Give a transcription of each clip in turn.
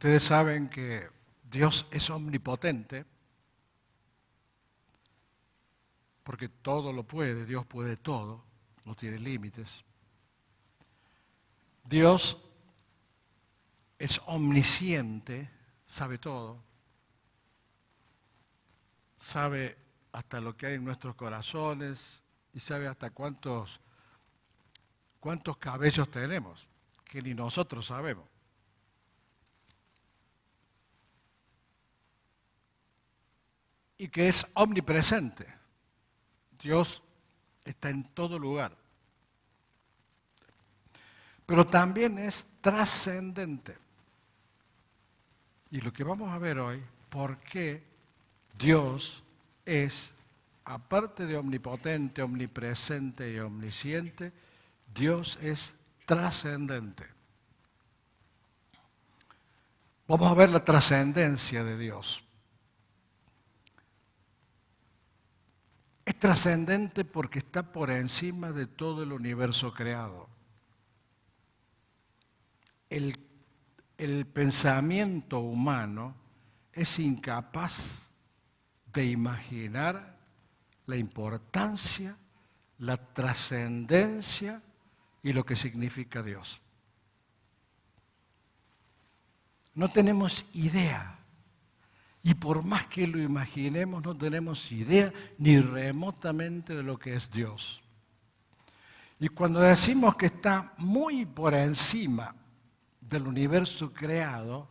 Ustedes saben que Dios es omnipotente, porque todo lo puede, Dios puede todo, no tiene límites. Dios es omnisciente, sabe todo, sabe hasta lo que hay en nuestros corazones y sabe hasta cuántos cabellos tenemos, que ni nosotros sabemos. Y que es omnipresente. Dios está en todo lugar. Pero también es trascendente. Y lo que vamos a ver hoy, por qué Dios es, aparte de omnipotente, omnipresente y omnisciente, Dios es trascendente. Vamos a ver la trascendencia de Dios. Es trascendente porque está por encima de todo el universo creado. El pensamiento humano es incapaz de imaginar la importancia, la trascendencia y lo que significa Dios. No tenemos idea. Y por más que lo imaginemos, no tenemos idea ni remotamente de lo que es Dios. Y cuando decimos que está muy por encima del universo creado,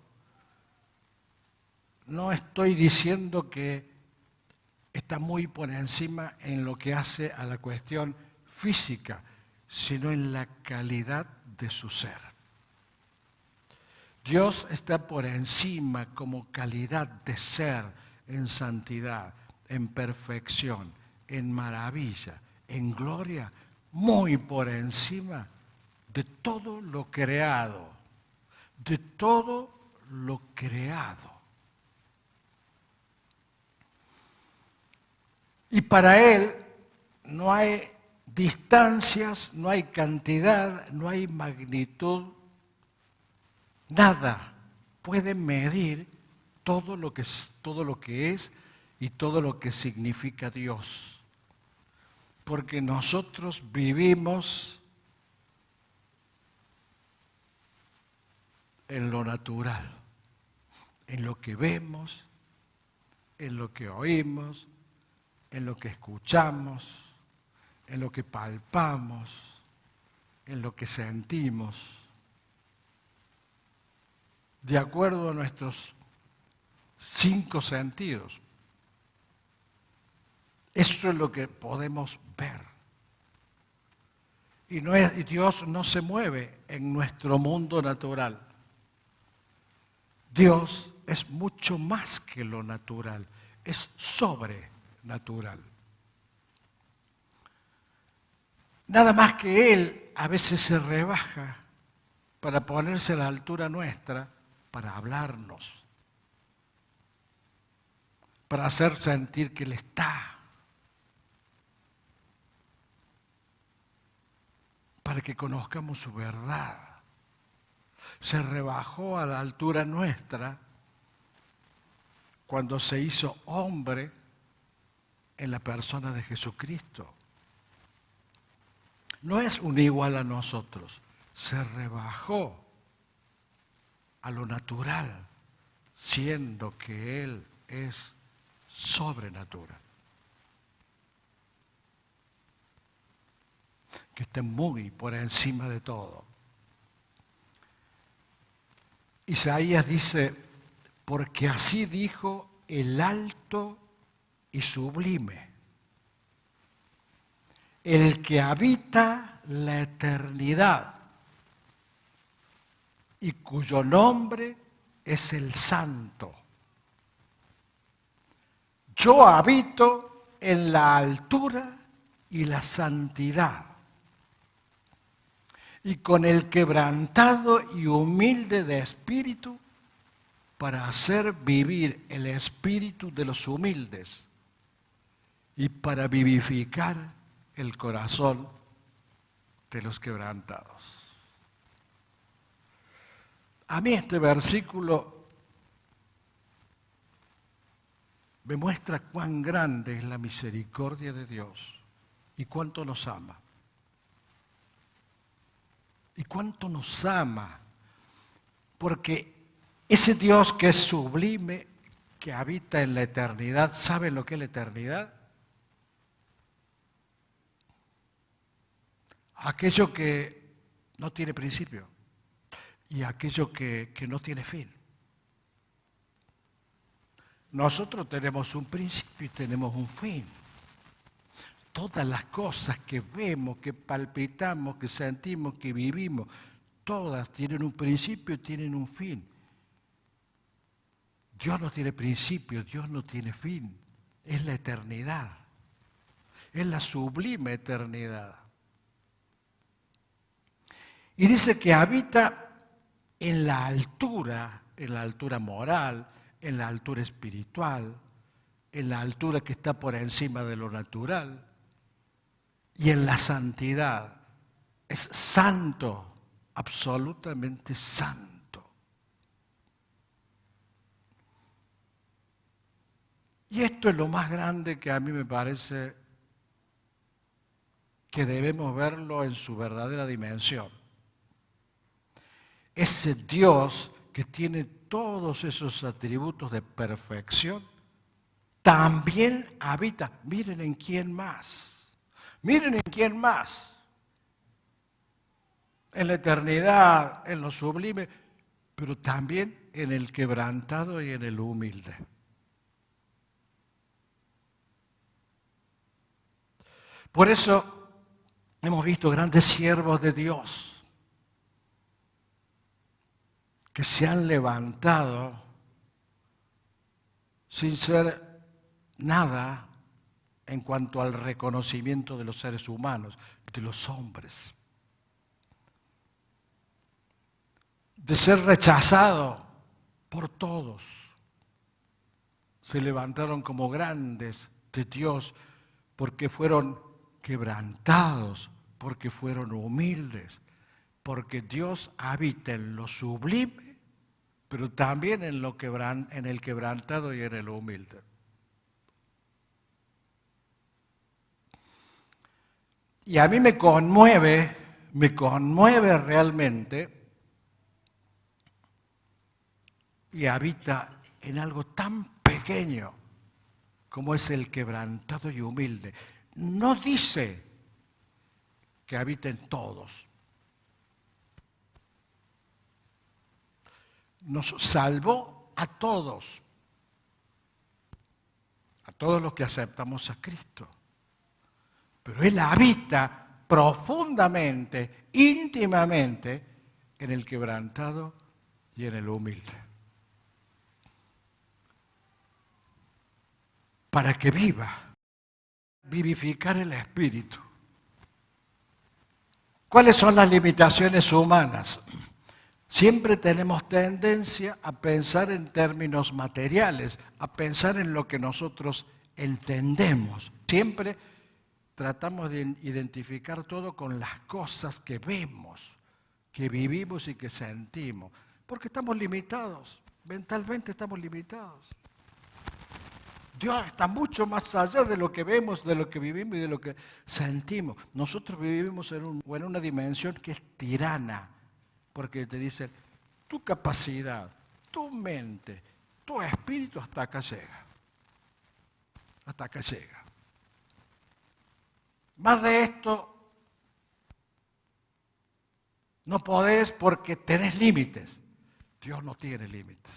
no estoy diciendo que está muy por encima en lo que hace a la cuestión física, sino en la calidad de su ser. Dios está por encima como calidad de ser, en santidad, en perfección, en maravilla, en gloria, muy por encima de todo lo creado, de todo lo creado. Y para Él no hay distancias, no hay cantidad, no hay magnitud. Nada puede medir todo lo que es y todo lo que significa Dios. Porque nosotros vivimos en lo natural, en lo que vemos, en lo que oímos, en lo que escuchamos, en lo que palpamos, en lo que sentimos. De acuerdo a nuestros 5 sentidos. Eso es lo que podemos ver. Y Dios no se mueve en nuestro mundo natural. Dios es mucho más que lo natural, es sobrenatural. Nada más que Él a veces se rebaja para ponerse a la altura nuestra, para hablarnos, para hacer sentir que Él está, para que conozcamos su verdad. Se rebajó a la altura nuestra cuando se hizo hombre en la persona de Jesucristo. No es un igual a nosotros, se rebajó a lo natural, siendo que Él es sobrenatural. Que esté muy por encima de todo. Isaías dice, porque así dijo el alto y sublime, el que habita la eternidad y cuyo nombre es el Santo. Yo habito en la altura y la santidad, y con el quebrantado y humilde de espíritu, para hacer vivir el espíritu de los humildes y para vivificar el corazón de los quebrantados. A mí este versículo me muestra cuán grande es la misericordia de Dios y cuánto nos ama. Y cuánto nos ama, porque ese Dios que es sublime, que habita en la eternidad, ¿saben lo que es la eternidad? Aquello que no tiene principio y aquello que no tiene fin. Nosotros tenemos un principio y tenemos un fin. Todas las cosas que vemos, que palpitamos, que sentimos, que vivimos, todas tienen un principio y tienen un fin. Dios no tiene principio, Dios no tiene fin. Es la eternidad. Es la sublime eternidad. Y dice que habita en la altura moral, en la altura espiritual, en la altura que está por encima de lo natural y en la santidad. Es santo, absolutamente santo. Y esto es lo más grande que a mí me parece que debemos verlo en su verdadera dimensión. Ese Dios que tiene todos esos atributos de perfección, también habita. Miren en quién más. Miren en quién más. En la eternidad, en lo sublime, pero también en el quebrantado y en el humilde. Por eso hemos visto grandes siervos de Dios que se han levantado sin ser nada en cuanto al reconocimiento de los seres humanos, de los hombres. De ser rechazado por todos. Se levantaron como grandes de Dios porque fueron quebrantados, porque fueron humildes, porque Dios habita en lo sublime, pero también en el quebrantado y en el humilde. Y a mí me conmueve realmente, y habita en algo tan pequeño como es el quebrantado y humilde. No dice que habita en todos. Nos salvó a todos los que aceptamos a Cristo. Pero Él habita profundamente, íntimamente, en el quebrantado y en el humilde. Para que vivificar el espíritu. ¿Cuáles son las limitaciones humanas? Siempre tenemos tendencia a pensar en términos materiales, a pensar en lo que nosotros entendemos. Siempre tratamos de identificar todo con las cosas que vemos, que vivimos y que sentimos, porque estamos limitados, mentalmente estamos limitados. Dios está mucho más allá de lo que vemos, de lo que vivimos y de lo que sentimos. Nosotros vivimos en una dimensión que es tirana, porque te dicen, tu capacidad, tu mente, tu espíritu hasta acá llega. Hasta acá llega. Más de esto no podés porque tenés límites. Dios no tiene límites.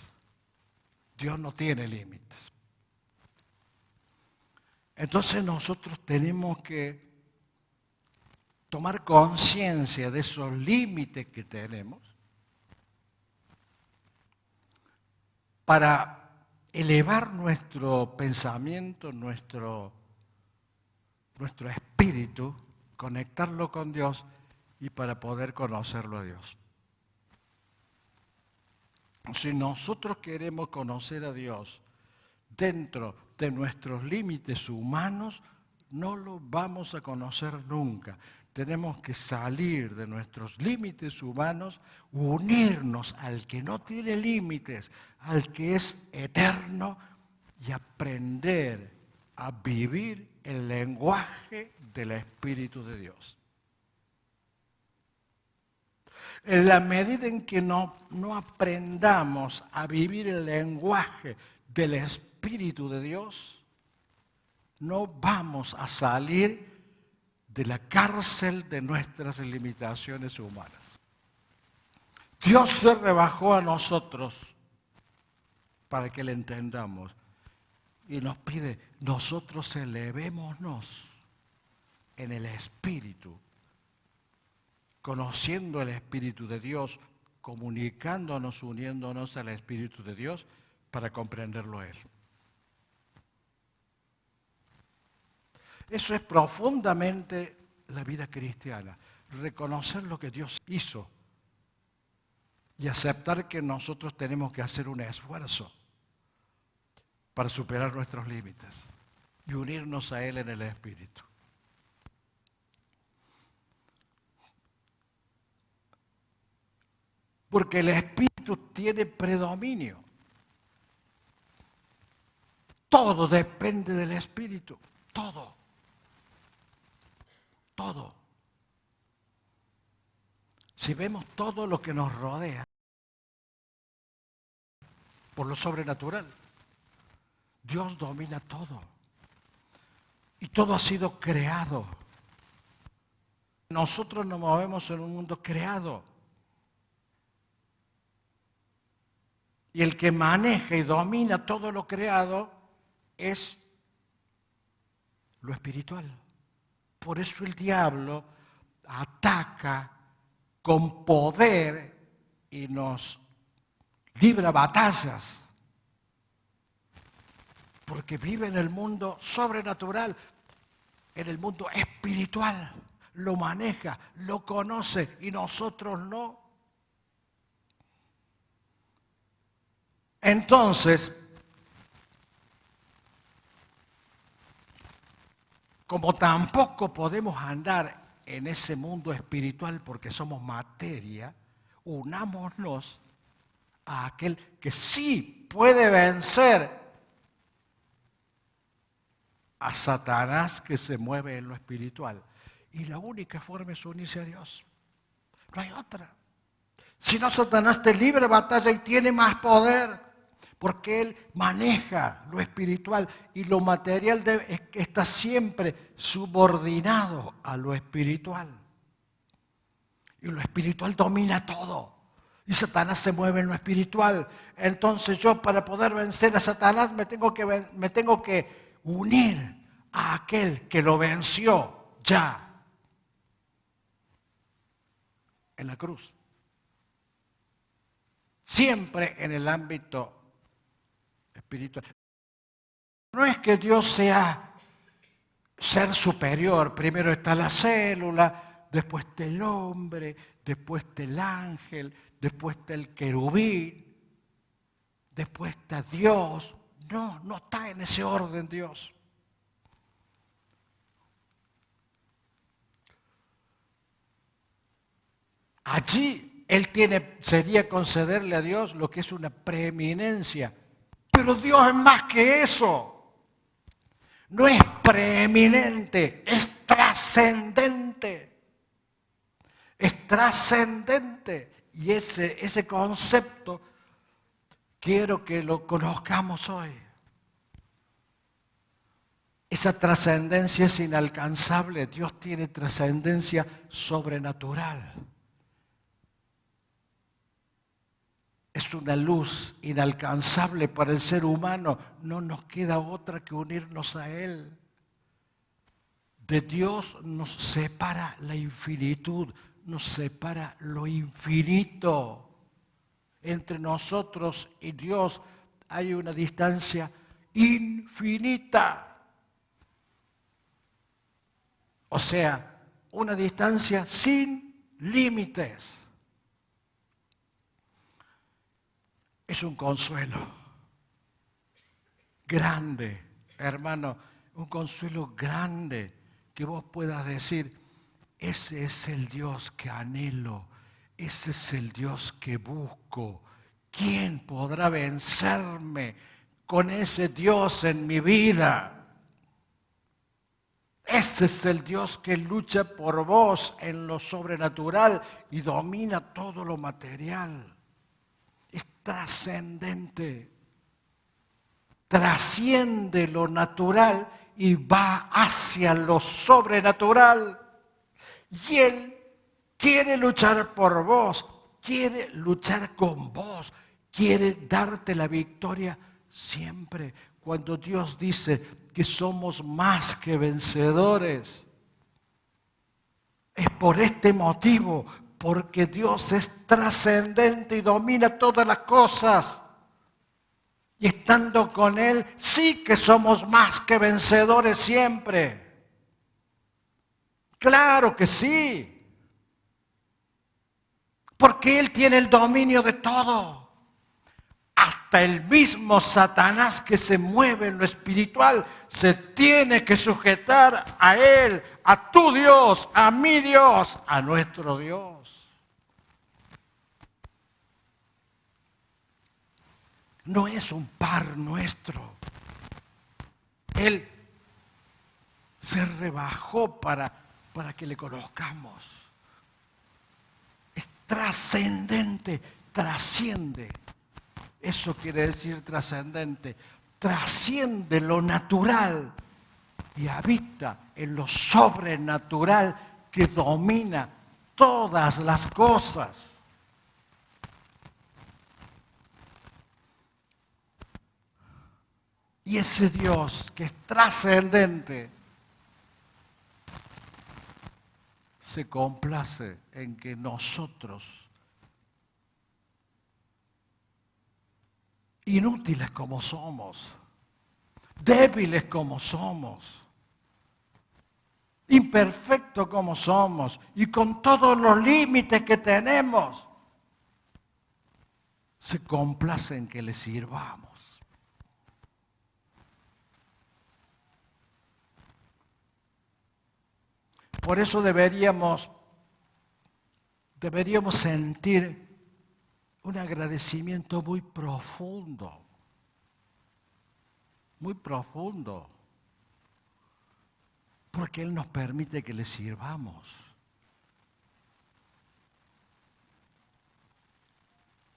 Dios no tiene límites. Entonces nosotros tenemos que tomar conciencia de esos límites que tenemos para elevar nuestro pensamiento, nuestro espíritu, conectarlo con Dios y para poder conocerlo a Dios. Si nosotros queremos conocer a Dios dentro de nuestros límites humanos, no lo vamos a conocer nunca. Tenemos que salir de nuestros límites humanos, unirnos al que no tiene límites, al que es eterno y aprender a vivir el lenguaje del Espíritu de Dios. En la medida en que no aprendamos a vivir el lenguaje del Espíritu de Dios, no vamos a salir de la cárcel de nuestras limitaciones humanas. Dios se rebajó a nosotros para que le entendamos y nos pide, nosotros elevémonos en el Espíritu, conociendo el Espíritu de Dios, comunicándonos, uniéndonos al Espíritu de Dios para comprenderlo a Él. Eso es profundamente la vida cristiana, reconocer lo que Dios hizo y aceptar que nosotros tenemos que hacer un esfuerzo para superar nuestros límites y unirnos a Él en el Espíritu. Porque el Espíritu tiene predominio. Todo depende del Espíritu, todo. Todo. Si vemos todo lo que nos rodea por lo sobrenatural, Dios domina todo. Y todo ha sido creado. Nosotros nos movemos en un mundo creado. Y el que maneja y domina todo lo creado es lo espiritual. Por eso el diablo ataca con poder y nos libra batallas. Porque vive en el mundo sobrenatural, en el mundo espiritual. Lo maneja, lo conoce y nosotros no. Entonces, como tampoco podemos andar en ese mundo espiritual porque somos materia, unámonos a aquel que sí puede vencer a Satanás que se mueve en lo espiritual. Y la única forma es unirse a Dios. No hay otra. Si no, Satanás te libra batalla y tiene más poder. Porque Él maneja lo espiritual y lo material está siempre subordinado a lo espiritual. Y lo espiritual domina todo. Y Satanás se mueve en lo espiritual. Entonces yo para poder vencer a Satanás me tengo que unir a aquel que lo venció ya en la cruz. Siempre en el ámbito espiritual. No es que Dios sea ser superior. Primero está la célula, después está el hombre, después está el ángel, después está el querubín, después está Dios. No, no está en ese orden Dios. Allí Él sería concederle a Dios lo que es una preeminencia. Pero Dios es más que eso. No es preeminente, es trascendente. Es trascendente. Y ese concepto quiero que lo conozcamos hoy. Esa trascendencia es inalcanzable. Dios tiene trascendencia sobrenatural. Es una luz inalcanzable para el ser humano. No nos queda otra que unirnos a Él. De Dios nos separa la infinitud, nos separa lo infinito. Entre nosotros y Dios hay una distancia infinita. O sea, una distancia sin límites. Es un consuelo grande, hermano, un consuelo grande que vos puedas decir, ese es el Dios que anhelo, ese es el Dios que busco. ¿Quién podrá vencerme con ese Dios en mi vida. Ese es el Dios que lucha por vos en lo sobrenatural y domina todo lo material. Es trascendente. Trasciende lo natural y va hacia lo sobrenatural. Y Él quiere luchar por vos, quiere luchar con vos, quiere darte la victoria siempre. Cuando Dios dice que somos más que vencedores, es por este motivo, porque Dios es trascendente y domina todas las cosas. Y estando con Él, sí que somos más que vencedores siempre. Claro que sí. Porque Él tiene el dominio de todo. Hasta el mismo Satanás que se mueve en lo espiritual se tiene que sujetar a Él, a tu Dios, a mi Dios, a nuestro Dios. No es un par nuestro. Él se rebajó para que le conozcamos. Es trascendente, trasciende. Eso quiere decir trascendente. Trasciende lo natural y habita en lo sobrenatural que domina todas las cosas. Y ese Dios que es trascendente se complace en que nosotros, inútiles como somos, débiles como somos, imperfectos como somos y con todos los límites que tenemos, se complace en que le sirvamos. Por eso deberíamos sentir un agradecimiento muy profundo, porque Él nos permite que le sirvamos,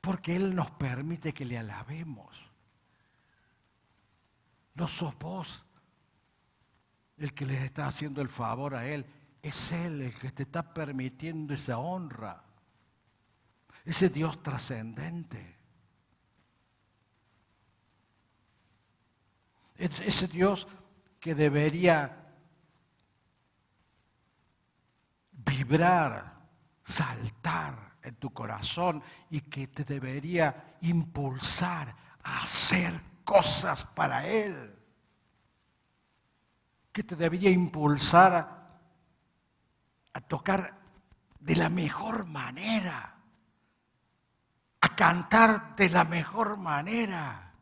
porque Él nos permite que le alabemos. No sos vos el que le está haciendo el favor a Él. Es Él el que te está permitiendo esa honra, ese Dios trascendente, ese Dios que debería vibrar, saltar en tu corazón y que te debería impulsar a hacer cosas para Él, que te debería impulsar a tocar de la mejor manera, a cantar de la mejor manera,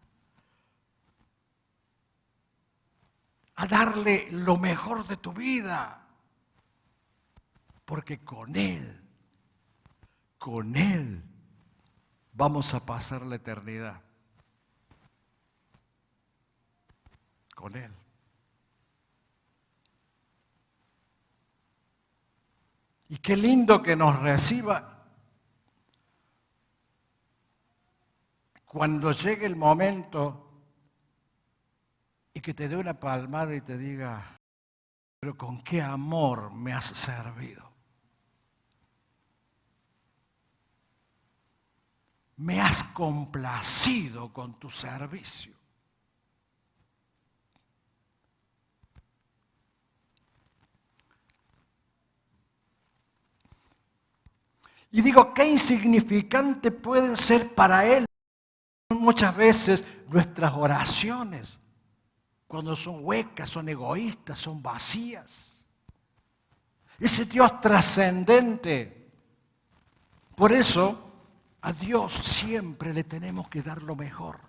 a darle lo mejor de tu vida, porque con Él vamos a pasar la eternidad. Con Él. Y qué lindo que nos reciba cuando llegue el momento y que te dé una palmada y te diga, pero con qué amor me has servido. Me has complacido con tu servicio. Y digo, qué insignificante pueden ser para Él muchas veces nuestras oraciones, cuando son huecas, son egoístas, son vacías. Ese Dios trascendente. Por eso, a Dios siempre le tenemos que dar lo mejor.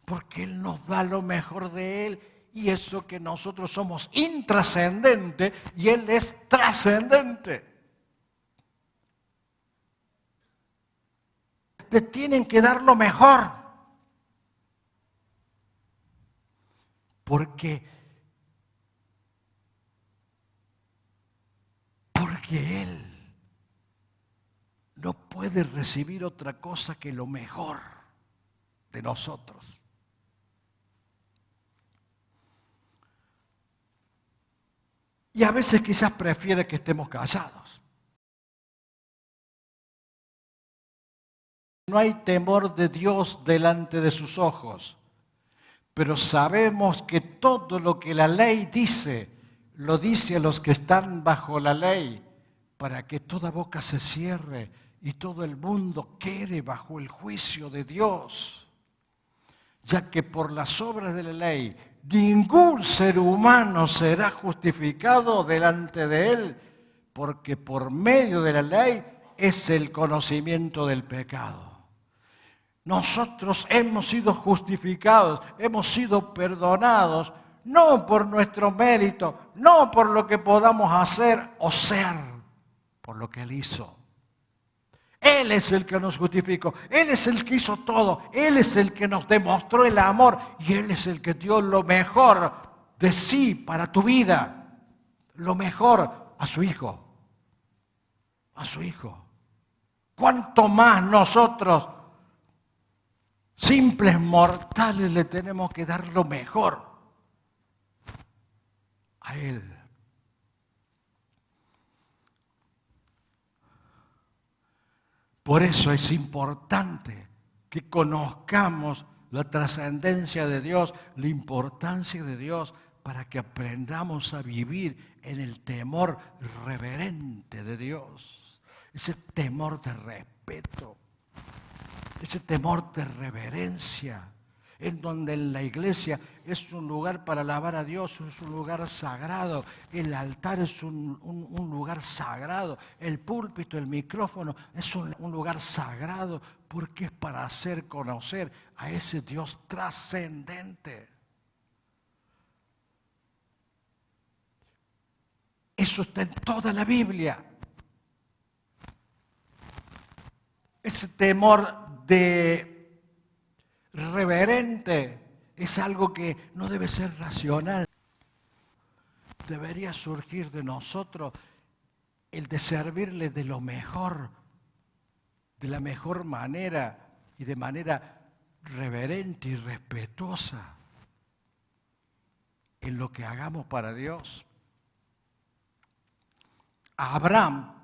Porque Él nos da lo mejor de Él. Y eso que nosotros somos intrascendentes y Él es trascendente. te tienen que dar lo mejor. Porque Él no puede recibir otra cosa que lo mejor de nosotros. Y a veces quizás prefiere que estemos callados. No hay temor de Dios delante de sus ojos, pero sabemos que todo lo que la ley dice, lo dice a los que están bajo la ley, para que toda boca se cierre y todo el mundo quede bajo el juicio de Dios. Ya que por las obras de la ley ningún ser humano será justificado delante de Él, porque por medio de la ley es el conocimiento del pecado. Nosotros hemos sido justificados, hemos sido perdonados, no por nuestro mérito, no por lo que podamos hacer o ser, por lo que Él hizo. Él es el que nos justificó, Él es el que hizo todo, Él es el que nos demostró el amor y Él es el que dio lo mejor de sí para tu vida, lo mejor a su Hijo, a su Hijo. ¿Cuánto más nosotros, simples mortales, le tenemos que dar lo mejor a Él? Por eso es importante que conozcamos la trascendencia de Dios, la importancia de Dios, para que aprendamos a vivir en el temor reverente de Dios. Ese temor de respeto, ese temor de reverencia, en donde en la iglesia es un lugar para alabar a Dios, es un lugar sagrado, el altar es un lugar sagrado, el púlpito, el micrófono es un lugar sagrado, porque es para hacer conocer a ese Dios trascendente. Eso está en toda la Biblia. Ese temor de reverente es algo que no debe ser racional. Debería surgir de nosotros el de servirle de lo mejor, de la mejor manera y de manera reverente y respetuosa en lo que hagamos para Dios. Abraham,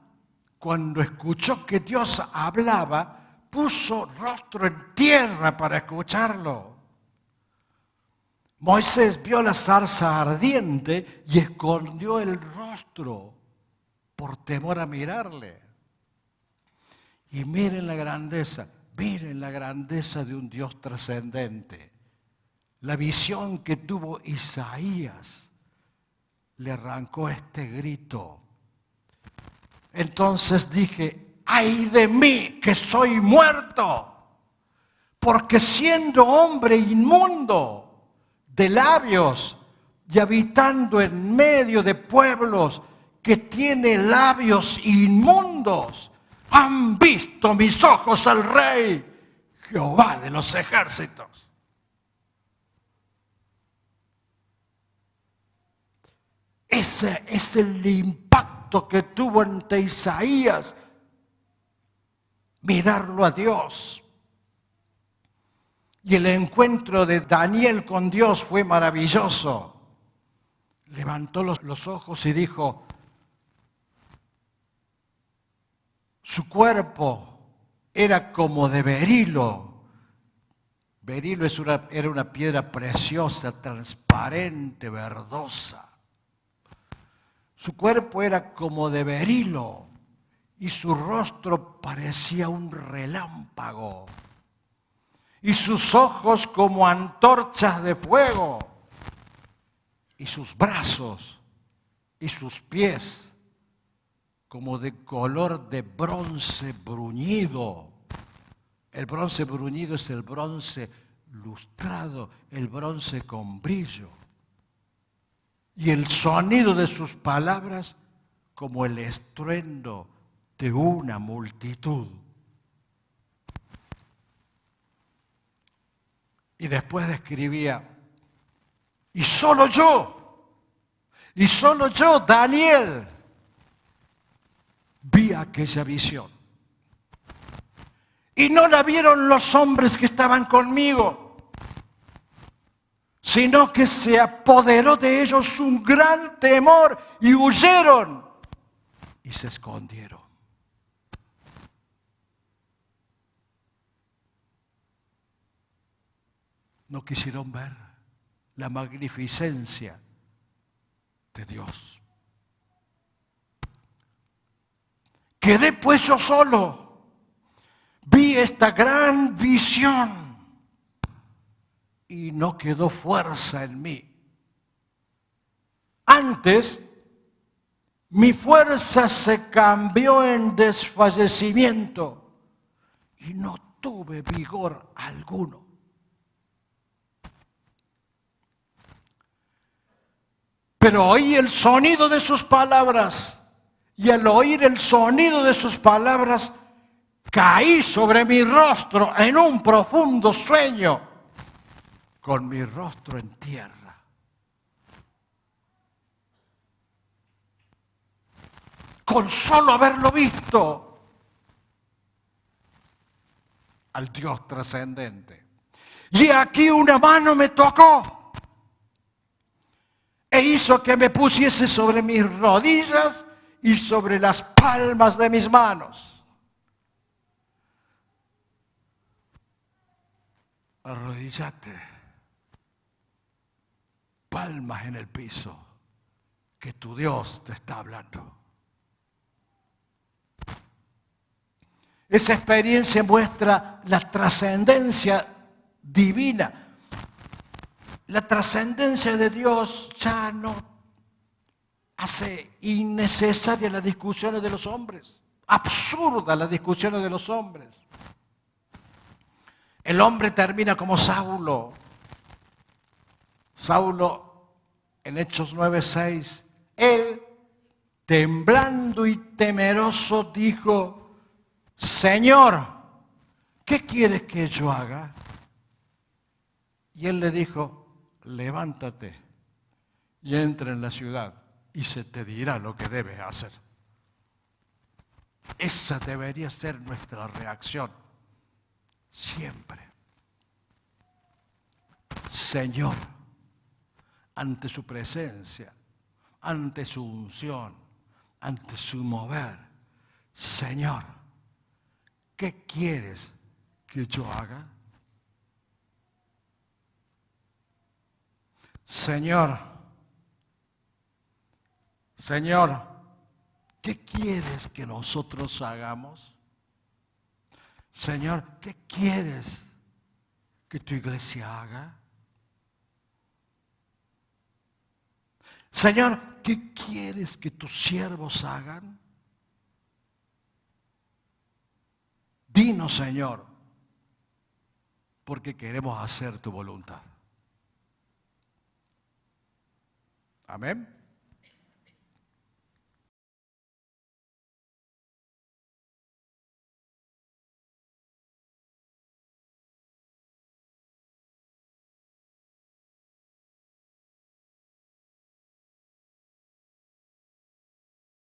cuando escuchó que Dios hablaba, puso rostro en tierra para escucharlo. Moisés vio la zarza ardiente y escondió el rostro por temor a mirarle. Y miren la grandeza de un Dios trascendente. La visión que tuvo Isaías le arrancó este grito. Entonces dije: ¡ay de mí que soy muerto! Porque siendo hombre inmundo de labios y habitando en medio de pueblos que tienen labios inmundos, han visto mis ojos al Rey, Jehová de los ejércitos. Ese es el impacto que tuvo ante Isaías mirarlo a Dios. Y el encuentro de Daniel con Dios fue maravilloso. Levantó los ojos y dijo: su cuerpo era como de berilo. Berilo era una piedra preciosa, transparente, verdosa. Su cuerpo era como de berilo y su rostro parecía un relámpago. Y sus ojos como antorchas de fuego, y sus brazos y sus pies como de color de bronce bruñido. El bronce bruñido es el bronce lustrado, el bronce con brillo. Y el sonido de sus palabras como el estruendo de una multitud. Y después describía, y solo yo, Daniel, vi aquella visión. Y no la vieron los hombres que estaban conmigo, sino que se apoderó de ellos un gran temor y huyeron y se escondieron. No quisieron ver la magnificencia de Dios. Quedé pues yo solo, vi esta gran visión y no quedó fuerza en mí. Antes, mi fuerza se cambió en desfallecimiento y no tuve vigor alguno. Pero oí el sonido de sus palabras, y al oír el sonido de sus palabras, caí sobre mi rostro en un profundo sueño, con mi rostro en tierra. Con solo haberlo visto al Dios trascendente. Y aquí una mano me tocó e hizo que me pusiese sobre mis rodillas y sobre las palmas de mis manos. Arrodíllate, palmas en el piso, que tu Dios te está hablando. Esa experiencia muestra la trascendencia divina. La trascendencia de Dios ya no hace innecesaria las discusiones de los hombres, absurdas las discusiones de los hombres. El hombre termina como Saulo. Saulo, en Hechos 9:6, él, temblando y temeroso, dijo: Señor, ¿qué quieres que yo haga? Y él le dijo: levántate y entra en la ciudad y se te dirá lo que debes hacer. Esa debería ser nuestra reacción siempre. Señor, ante su presencia, ante su unción, ante su mover, Señor, ¿qué quieres que yo haga? Señor, ¿qué quieres que nosotros hagamos? Señor, ¿qué quieres que tu iglesia haga? Señor, ¿qué quieres que tus siervos hagan? Dinos, Señor, porque queremos hacer tu voluntad. Amén.